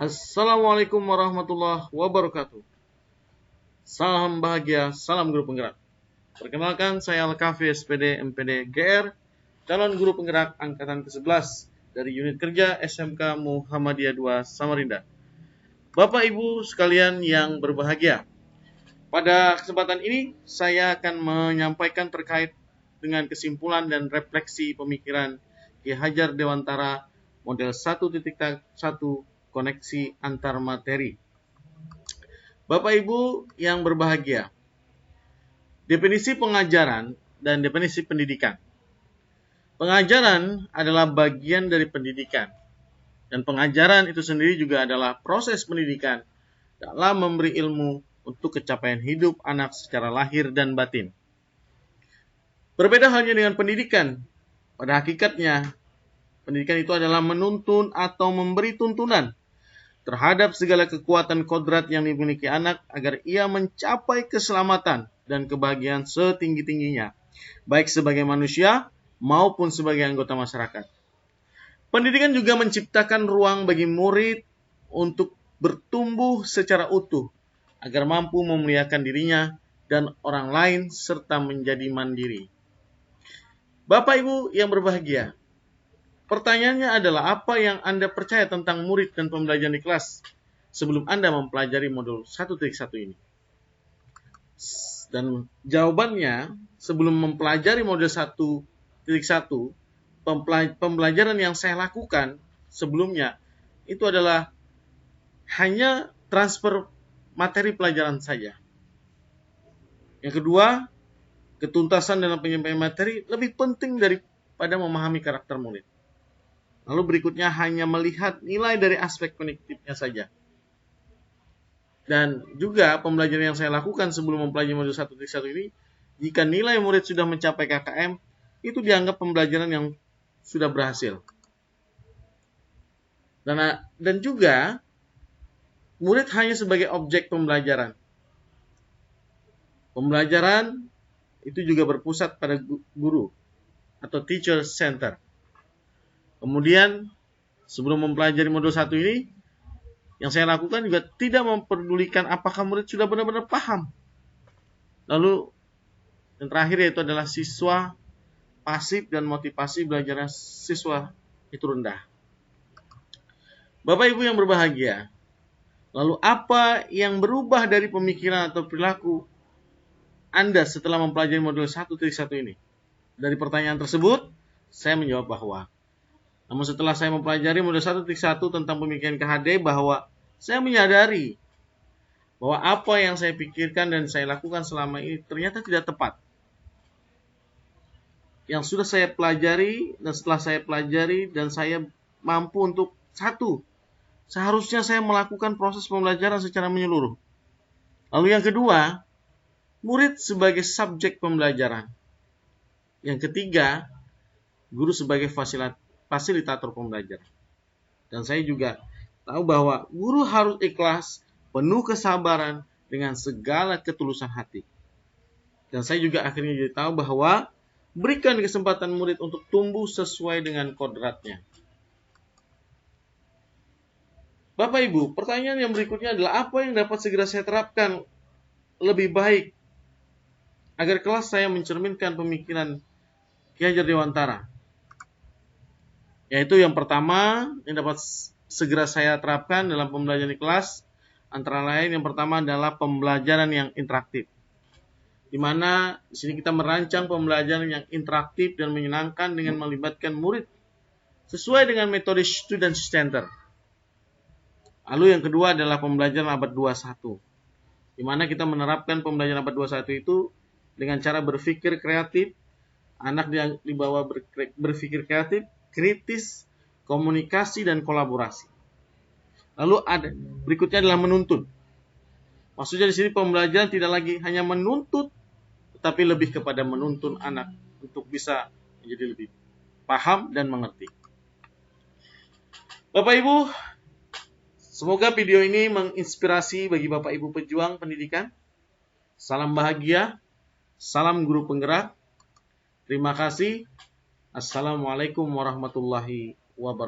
Assalamualaikum warahmatullahi wabarakatuh. Salam bahagia, salam guru penggerak. Perkenalkan, saya Al-Kafi SPD MPD GR, calon guru penggerak angkatan ke-11 dari unit kerja SMK Muhammadiyah 2 Samarinda. Bapak Ibu sekalian yang berbahagia, pada kesempatan ini saya akan menyampaikan terkait dengan kesimpulan dan refleksi pemikiran Ki Hajar Dewantara model 1.1 koneksi antar materi. Bapak Ibu yang berbahagia, definisi pengajaran dan definisi pendidikan. Pengajaran adalah bagian dari pendidikan, dan pengajaran itu sendiri juga adalah proses pendidikan dalam memberi ilmu untuk kecapaian hidup anak secara lahir dan batin. Berbeda halnya dengan pendidikan. Pada hakikatnya, pendidikan itu adalah menuntun atau memberi tuntunan terhadap segala kekuatan kodrat yang dimiliki anak agar ia mencapai keselamatan dan kebahagiaan setinggi-tingginya, baik sebagai manusia maupun sebagai anggota masyarakat. Pendidikan juga menciptakan ruang bagi murid untuk bertumbuh secara utuh, agar mampu memuliakan dirinya dan orang lain serta menjadi mandiri. Bapak Ibu yang berbahagia, pertanyaannya adalah apa yang Anda percaya tentang murid dan pembelajaran di kelas sebelum Anda mempelajari modul 1.1 ini? Dan jawabannya, sebelum mempelajari modul 1.1, pembelajaran yang saya lakukan sebelumnya itu adalah hanya transfer materi pelajaran saja. Yang kedua, ketuntasan dalam penyampaian materi lebih penting daripada memahami karakter murid. Lalu berikutnya hanya melihat nilai dari aspek kognitifnya saja. Dan juga pembelajaran yang saya lakukan sebelum mempelajari modul 1.1 ini, jika nilai murid sudah mencapai KKM, itu dianggap pembelajaran yang sudah berhasil. Dan juga murid hanya sebagai objek pembelajaran. Pembelajaran itu juga berpusat pada guru atau teacher center. Kemudian sebelum mempelajari modul 1 ini, yang saya lakukan juga tidak memperdulikan apakah murid sudah benar-benar paham. Lalu yang terakhir yaitu adalah siswa pasif dan motivasi belajar siswa itu rendah. Bapak Ibu yang berbahagia, lalu apa yang berubah dari pemikiran atau perilaku Anda setelah mempelajari modul 1.1 ini? Dari pertanyaan tersebut, saya menjawab bahwa namun setelah saya mempelajari modul 1.1 tentang pemikiran KHD, bahwa saya menyadari bahwa apa yang saya pikirkan dan saya lakukan selama ini ternyata tidak tepat. Yang sudah saya pelajari dan setelah saya pelajari dan saya mampu untuk satu, seharusnya saya melakukan proses pembelajaran secara menyeluruh. Lalu yang kedua, murid sebagai subjek pembelajaran. Yang ketiga, guru sebagai fasilitator pembelajaran. Dan saya juga tahu bahwa guru harus ikhlas, penuh kesabaran dengan segala ketulusan hati. Dan saya juga akhirnya jadi tahu bahwa berikan kesempatan murid untuk tumbuh sesuai dengan kodratnya. Bapak Ibu, pertanyaan yang berikutnya adalah apa yang dapat segera saya terapkan lebih baik agar kelas saya mencerminkan pemikiran Ki Hajar Dewantara. Yaitu yang pertama yang dapat segera saya terapkan dalam pembelajaran di kelas, antara lain yang pertama adalah pembelajaran yang interaktif. Di mana di sini kita merancang pembelajaran yang interaktif dan menyenangkan dengan melibatkan murid sesuai dengan metode student center. Lalu yang kedua adalah pembelajaran abad 21. Di mana kita menerapkan pembelajaran abad 21 itu dengan cara berpikir kreatif, anak dibawa berpikir kreatif, kritis, komunikasi, dan kolaborasi. Lalu berikutnya adalah menuntun. Maksudnya di sini pembelajaran tidak lagi hanya menuntut, tetapi lebih kepada menuntun anak untuk bisa menjadi lebih paham dan mengerti. Bapak Ibu, semoga video ini menginspirasi bagi Bapak Ibu pejuang pendidikan. Salam bahagia, salam guru penggerak. Terima kasih. Assalamualaikum warahmatullahi wabarakatuh.